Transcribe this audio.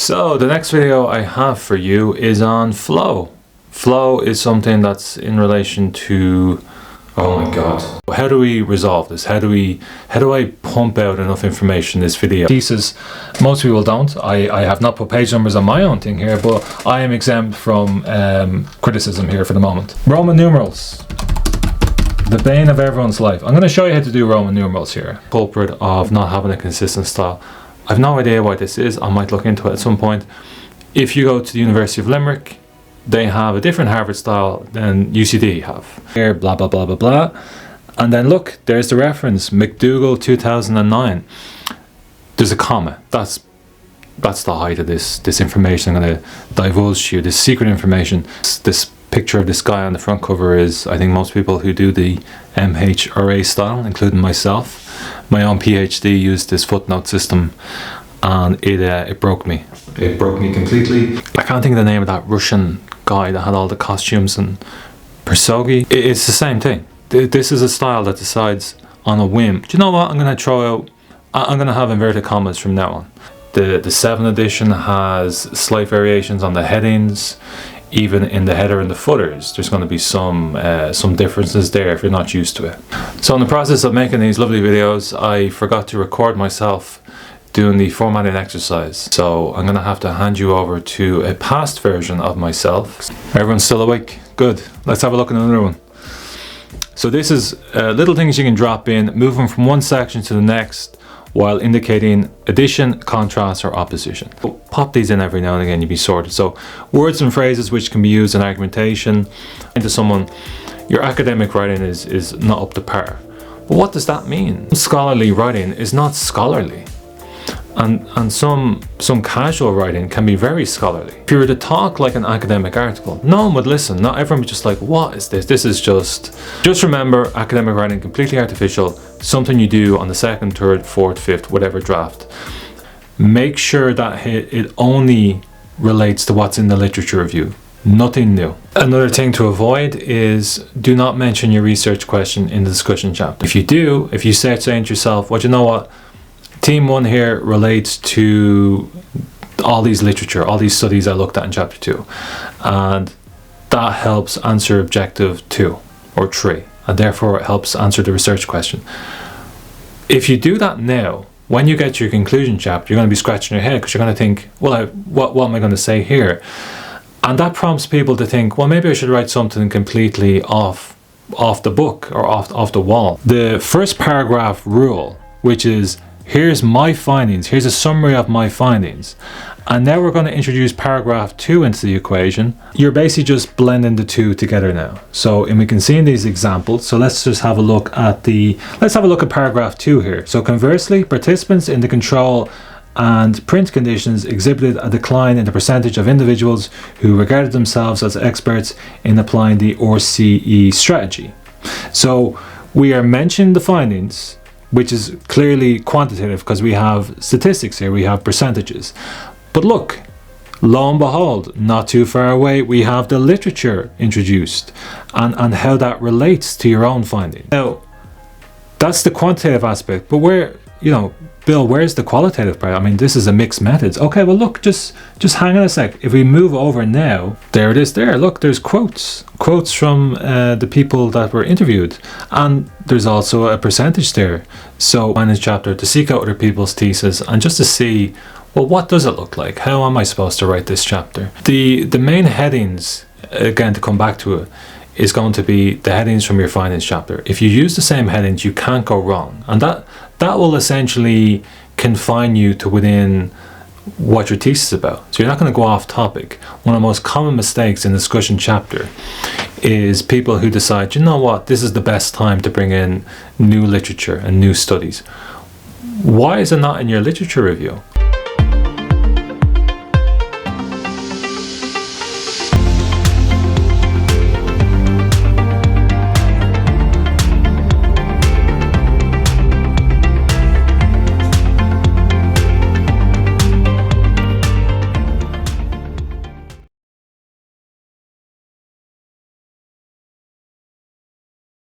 So the next video I have for you is on flow. Flow is something that's in relation to, oh my god, how do we resolve this? How do I pump out enough information in this video? Thesis, most people don't. I have not put page numbers on my own thing here, but I am exempt from criticism here for the moment. Roman numerals, the bane of everyone's life. I'm going to show you how to do Roman numerals here. Culprit of not having a consistent style. I've no idea what this is. I might look into it at some point. If you go to the University of Limerick, they have a different Harvard style than UCD have. Here, blah, blah, blah, blah, blah. And then look, there's the reference, McDougall 2009. There's a comma. That's the height of this information I'm going to divulge to you, this secret information. This picture of this guy on the front cover is, I think most people who do the MHRA style, including myself, my own PhD used this footnote system, and it broke me. It broke me completely. I can't think of the name of that Russian guy that had all the costumes and Persogi. It's the same thing. This is a style that decides on a whim. Do you know what? I'm going to throw out, I'm going to have inverted commas from now on. The 7th edition has slight variations on the headings. Even in the header and the footers, there's going to be some differences there if you're not used to it. So in the process of making these lovely videos, I forgot to record myself doing the formatting exercise. So I'm going to have to hand you over to a past version of myself. Everyone's still awake? Good. Let's have a look at another one. So this is little things you can drop in, moving from one section to the next, while indicating addition, contrast, or opposition. Pop these in every now and again, you'll be sorted. So words and phrases which can be used in argumentation. Into someone, your academic writing is not up to par. But what does that mean? Scholarly writing is not scholarly. And some casual writing can be very scholarly. If you were to talk like an academic article, no one would listen. Not everyone would just like, what is this? This is just remember, academic writing, completely artificial, something you do on the 2nd, 3rd, 4th, 5th, whatever draft. Make sure that it only relates to what's in the literature review, nothing new. Another thing to avoid is do not mention your research question in the discussion chapter. If you do, if you start saying to yourself, well, you know what? Theme 1 here relates to all these literature, all these studies I looked at in chapter 2. And that helps answer objective 2 or 3. And therefore it helps answer the research question. If you do that now, when you get to your conclusion chapter, you're going to be scratching your head because you're going to think, well, what am I going to say here? And that prompts people to think, well, maybe I should write something completely off the book or off the wall. The first paragraph rule, which is, here's my findings, here's a summary of my findings. And now we're going to introduce paragraph 2 into the equation. You're basically just blending the two together now. So, and we can see in these examples, so let's just have a look at paragraph 2 here. So conversely, participants in the control and print conditions exhibited a decline in the percentage of individuals who regarded themselves as experts in applying the RCE strategy. So we are mentioning the findings, which is clearly quantitative because we have statistics here, we have percentages. But look, lo and behold, not too far away, we have the literature introduced and how that relates to your own findings. Now, that's the quantitative aspect, but where, Bill, where's the qualitative part? I mean, this is a mixed methods. Okay, well look, just hang on a sec. If we move over now, there it is there. Look, there's quotes from the people that were interviewed. And there's also a percentage there. So in this chapter, to seek out other people's thesis and just to see, well, what does it look like? How am I supposed to write this chapter? The main headings, again, to come back to it, is going to be the headings from your findings chapter. If you use the same headings, you can't go wrong. And that will essentially confine you to within what your thesis is about. So you're not going to go off topic. One of the most common mistakes in the discussion chapter is people who decide, you know what, this is the best time to bring in new literature and new studies. Why is it not in your literature review?